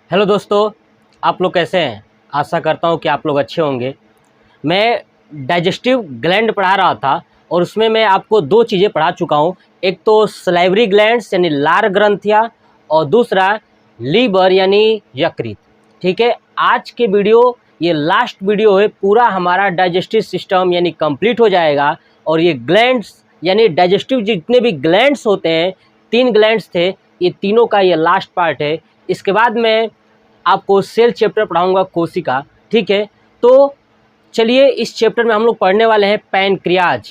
Hello दोस्तों, आप लोग कैसे हैं। आशा करता हूँ कि आप लोग अच्छे होंगे। मैं डाइजेस्टिव ग्लैंड पढ़ा रहा था और उसमें मैं आपको दो चीज़ें पढ़ा चुका हूँ। एक तो सलाइवरी ग्लैंड्स यानी लार ग्रंथियाँ और दूसरा लीवर यानी यकृत। ठीक है, आज के वीडियो ये लास्ट वीडियो है। पूरा हमारा डाइजेस्टिव सिस्टम यानी कंप्लीट हो जाएगा और ये ग्लैंड्स यानी डाइजेस्टिव जितने भी ग्लैंड्स होते हैं, 3 ग्लैंड्स थे, ये तीनों का ये लास्ट पार्ट है। इसके बाद मैं आपको सेल चैप्टर पढ़ाऊंगा, कोशिका। ठीक है, तो चलिए इस चैप्टर में हम लोग पढ़ने वाले हैं पैनक्रियाज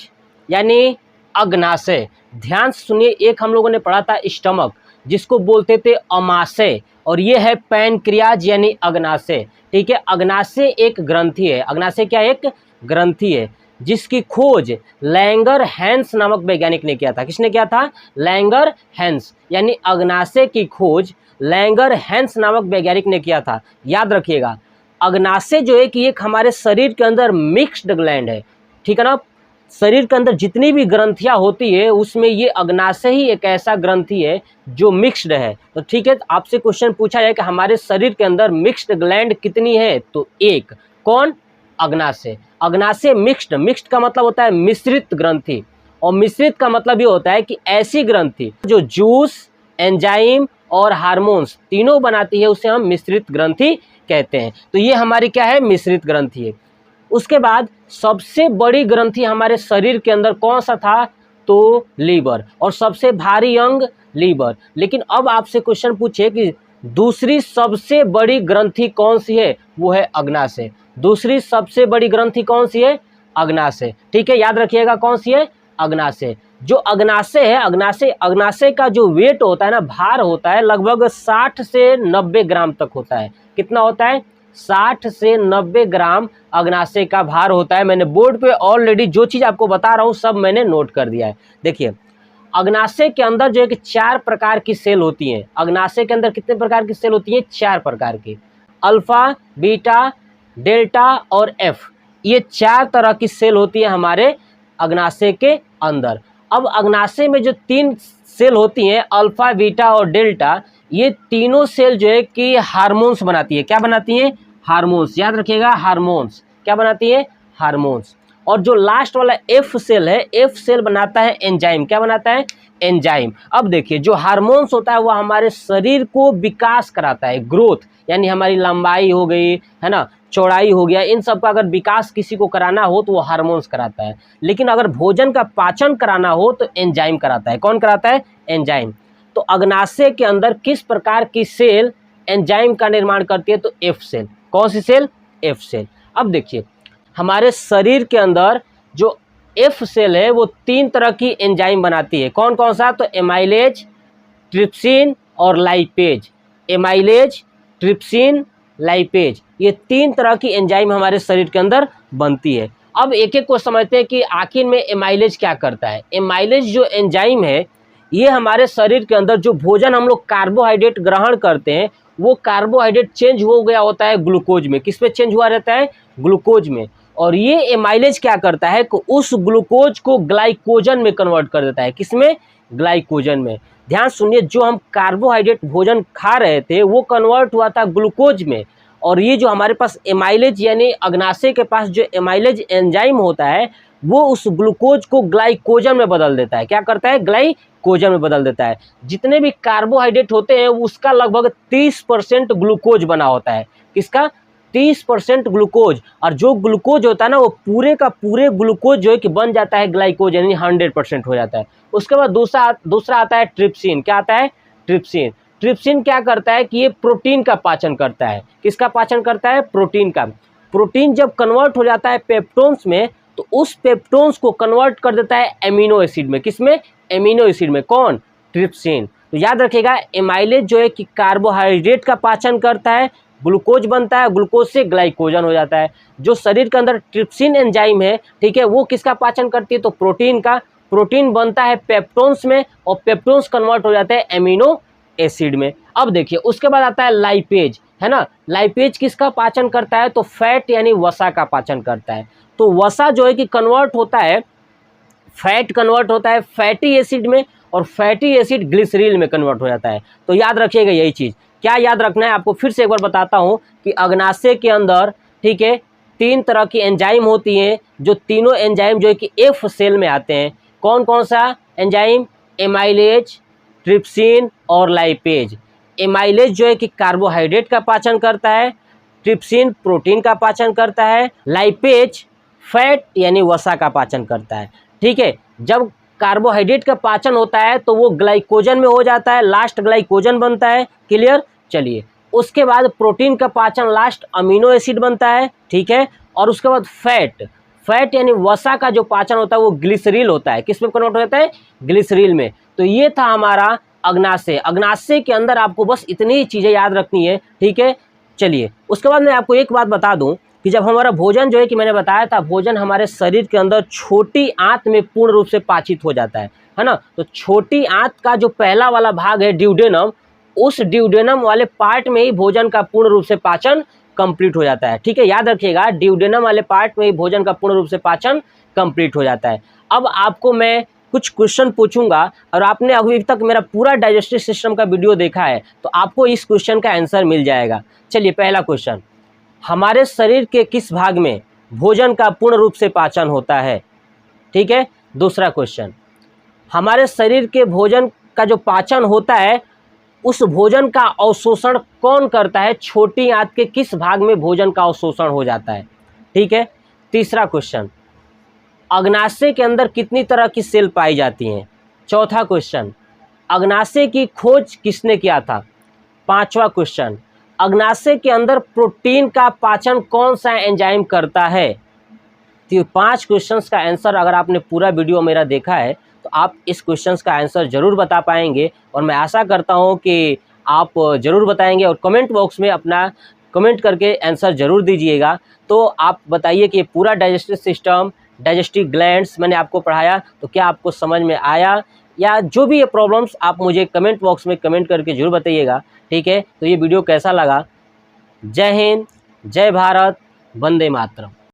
यानी अग्नाशय। ध्यान से सुनिए, एक हम लोगों ने पढ़ा था स्टमक जिसको बोलते थे अमाशय, और ये है पैनक्रियाज यानी अग्नाशय। ठीक है, अग्नाशय एक ग्रंथि है। अग्नाशय क्या है? एक ग्रंथि है जिसकी खोज लैंगर हैंस नामक वैज्ञानिक ने किया था। किसने किया था? Langerhans. यानी अग्नाशय की खोज लैंगर हैंस नामक वैज्ञानिक ने किया था। याद रखिएगा, अग्नाशय जो है कि एक हमारे शरीर के अंदर मिक्स्ड ग्लैंड है। ठीक है ना, शरीर के अंदर जितनी भी ग्रंथियां होती है उसमें ये अग्नाशय ही एक ऐसा ग्रंथि है जो मिक्स्ड है। तो ठीक है, आपसे क्वेश्चन पूछा जाए कि हमारे शरीर के अंदर मिक्स्ड ग्लैंड कितनी है, तो एक। कौन? अग्नाशय। अग्नाशय मिक्स्ड, मिक्स्ड का मतलब होता है मिश्रित ग्रंथि, और मिश्रित का मतलब ये होता है कि ऐसी ग्रंथि जो जूस, एंजाइम और हार्मोन्स तीनों बनाती है, उसे हम मिश्रित ग्रंथि कहते हैं। तो ये हमारी क्या है? मिश्रित ग्रंथि है। उसके बाद सबसे बड़ी ग्रंथि हमारे शरीर के अंदर कौन सा था? तो लीवर, और सबसे भारी अंग लीवर। लेकिन अब आपसे क्वेश्चन पूछे कि दूसरी सबसे बड़ी ग्रंथि कौन सी है? वो है अग्नाशय। दूसरी सबसे बड़ी ग्रंथि कौन सी है? अग्नाशय। ठीक है, याद रखिएगा कौन सी है? अग्नाशय। जो अग्नाशय है, अग्नाशय का जो वेट होता है ना, भार होता है, लगभग 60 से 90 ग्राम तक होता है। कितना होता है? 60 से 90 ग्राम अग्नाशय का भार होता है। मैंने बोर्ड पे ऑलरेडी जो चीज़ आपको बता रहा हूँ सब मैंने नोट कर दिया है। देखिए, अग्नाशय के अंदर जो है कि 4 प्रकार की सेल होती हैं। अग्नाशय के अंदर कितने प्रकार की सेल होती हैं? 4 प्रकार की। अल्फा, बीटा, डेल्टा और एफ, ये 4 तरह की सेल होती है हमारे अग्नाशय के अंदर। अब अग्नाशय में जो 3 सेल होती हैं, अल्फा, बीटा और डेल्टा, ये तीनों सेल जो है कि हार्मोन्स बनाती है। क्या बनाती हैं? हार्मोन्स। याद रखिएगा, हार्मोन्स। क्या बनाती है? हार्मोन्स। और जो लास्ट वाला एफ सेल है, एफ सेल बनाता है एंजाइम। क्या बनाता है? एंजाइम। अब देखिए, जो हार्मोन्स होता है वो हमारे शरीर को विकास कराता है, ग्रोथ, यानी हमारी लंबाई हो गई, है ना, चौड़ाई हो गया, इन सब का अगर विकास किसी को कराना हो तो वो हार्मोन्स कराता है। लेकिन अगर भोजन का पाचन कराना हो तो एंजाइम कराता है। कौन कराता है? एंजाइम। तो अग्नाशय के अंदर किस प्रकार की सेल एंजाइम का निर्माण करती है? तो एफ सेल। कौन सी सेल? F cell. अब देखिए, हमारे शरीर के अंदर जो एफ सेल है वो 3 तरह की एंजाइम बनाती है। कौन कौन सा? तो एमाइलेज, ट्रिप्सिन और लाइपेज। एमाइलेज, ट्रिप्सिन, लाइपेज, ये 3 तरह की एंजाइम हमारे शरीर के अंदर बनती है। अब एक एक को समझते हैं कि आखिर में एमाइलेज क्या करता है। एमाइलेज जो एंजाइम है, ये हमारे शरीर के अंदर जो भोजन हम लोग कार्बोहाइड्रेट ग्रहण करते हैं, वो कार्बोहाइड्रेट चेंज हो गया होता है ग्लूकोज में। किस में चेंज हुआ रहता है? ग्लूकोज में। और ये एमाइलेज क्या करता है कि उस ग्लूकोज को ग्लाइकोजन में कन्वर्ट कर देता है। किसमें? ग्लाइकोजन में। ध्यान सुनिए, जो हम कार्बोहाइड्रेट भोजन खा रहे थे वो कन्वर्ट हुआ था ग्लूकोज में, और ये जो हमारे पास एमाइलेज यानी अग्नाशय के पास जो एमाइलेज एंजाइम होता है वो उस ग्लूकोज को ग्लाइकोजन में बदल देता है। क्या करता है? ग्लाइकोजन में बदल देता है। जितने भी कार्बोहाइड्रेट होते हैं उसका लगभग 30% ग्लूकोज बना होता है। किसका? 30% ग्लूकोज। और जो ग्लूकोज होता है ना, वो पूरे का पूरे ग्लूकोज जो है कि बन जाता है ग्लाइकोज, यानी 100% हो जाता है। उसके बाद दूसरा आता है ट्रिप्सिन। क्या आता है? ट्रिप्सिन। ट्रिप्सिन क्या करता है कि ये प्रोटीन का पाचन करता है। किसका पाचन करता है? प्रोटीन का। प्रोटीन जब कन्वर्ट हो जाता है पेप्टोन्स में, तो उस पेप्टोन्स को कन्वर्ट कर देता है एमिनो एसिड में। किसमें? एमिनो एसिड में। कौन? ट्रिप्सिन। तो याद रखिएगा, एमाइलेज जो है कि कार्बोहाइड्रेट का पाचन करता है, ग्लूकोज बनता है, ग्लूकोज से ग्लाइकोजन हो जाता है। जो शरीर के अंदर ट्रिप्सिन एंजाइम है, ठीक है, वो किसका पाचन करती है? तो प्रोटीन का। प्रोटीन बनता है पेप्टोन्स में, और पेप्टोन्स कन्वर्ट हो जाते हैं एमिनो एसिड में। अब देखिए, उसके बाद आता है लाइपेज, है ना। लाइपेज किसका पाचन करता है? तो फैट यानी वसा का पाचन करता है। तो वसा जो है कि कन्वर्ट होता है, फैट कन्वर्ट होता है फैटी एसिड में, और फैटी एसिड ग्लिसरीन में कन्वर्ट हो जाता है। तो याद रखिएगा यही चीज़ क्या याद रखना है आपको, फिर से एक बार बताता हूँ कि अग्नाशय के अंदर, ठीक है, 3 तरह की एंजाइम होती हैं, जो तीनों एंजाइम जो है कि एफ सेल में आते हैं। कौन कौन सा एंजाइम? एमाइलेज, ट्रिप्सिन और लाइपेज। एमाइलेज जो है कि कार्बोहाइड्रेट का पाचन करता है, ट्रिप्सिन प्रोटीन का पाचन करता है, लाइपेज फैट यानी वसा का पाचन करता है। ठीक है, जब कार्बोहाइड्रेट का पाचन होता है तो वो ग्लाइकोजन में हो जाता है, लास्ट ग्लाइकोजन बनता है। क्लियर? चलिए, उसके बाद प्रोटीन का पाचन लास्ट अमीनो एसिड बनता है। ठीक है, और उसके बाद फैट यानी वसा का जो पाचन होता है वो ग्लिसरील होता है। किस में कन्वर्ट होता है? ग्लिसरील में। तो ये था हमारा अग्नाशय। अग्नाशय के अंदर आपको बस इतनी ही चीज़ें याद रखनी है। ठीक है, चलिए, उसके बाद मैं आपको एक बात बता दूं कि जब हमारा भोजन जो है कि मैंने बताया था, भोजन हमारे शरीर के अंदर छोटी आंत में पूर्ण रूप से पाचित हो जाता है ना। तो छोटी आंत का जो पहला वाला भाग है ड्यूडेनम, उस ड्यूडेनम वाले पार्ट में ही भोजन का पूर्ण रूप से पाचन कंप्लीट हो जाता है। ठीक है, याद रखिएगा, ड्यूडेनम वाले पार्ट में ही भोजन का पूर्ण रूप से पाचन कंप्लीट हो जाता है। अब आपको मैं कुछ क्वेश्चन पूछूंगा और आपने अभी तक मेरा पूरा डाइजेस्टिव सिस्टम का वीडियो देखा है तो आपको इस क्वेश्चन का आंसर मिल जाएगा। चलिए, पहला क्वेश्चन, हमारे शरीर के किस भाग में भोजन का पूर्ण रूप से पाचन होता है? ठीक है, दूसरा क्वेश्चन, हमारे शरीर के भोजन का जो पाचन होता है उस भोजन का अवशोषण कौन करता है? छोटी आंत के किस भाग में भोजन का अवशोषण हो जाता है? ठीक है, तीसरा क्वेश्चन, अग्नाशय के अंदर कितनी तरह की सेल पाई जाती हैं? चौथा क्वेश्चन, अग्नाशय की खोज किसने किया था? पांचवा क्वेश्चन, अग्नाशय के अंदर प्रोटीन का पाचन कौन सा एंजाइम करता है? तो 5 क्वेश्चंस का आंसर अगर आपने पूरा वीडियो मेरा देखा है तो आप इस क्वेश्चंस का आंसर ज़रूर बता पाएंगे और मैं आशा करता हूं कि आप ज़रूर बताएंगे और कमेंट बॉक्स में अपना कमेंट करके आंसर ज़रूर दीजिएगा। तो आप बताइए कि ये पूरा डाइजेस्टिव सिस्टम, डाइजेस्टिव ग्लैंड्स मैंने आपको पढ़ाया तो क्या आपको समझ में आया, या जो भी ये प्रॉब्लम्स आप मुझे कमेंट बॉक्स में कमेंट करके ज़रूर बताइएगा। ठीक है, तो ये वीडियो कैसा लगा? जय हिंद, जय भारत, वंदे मातरम।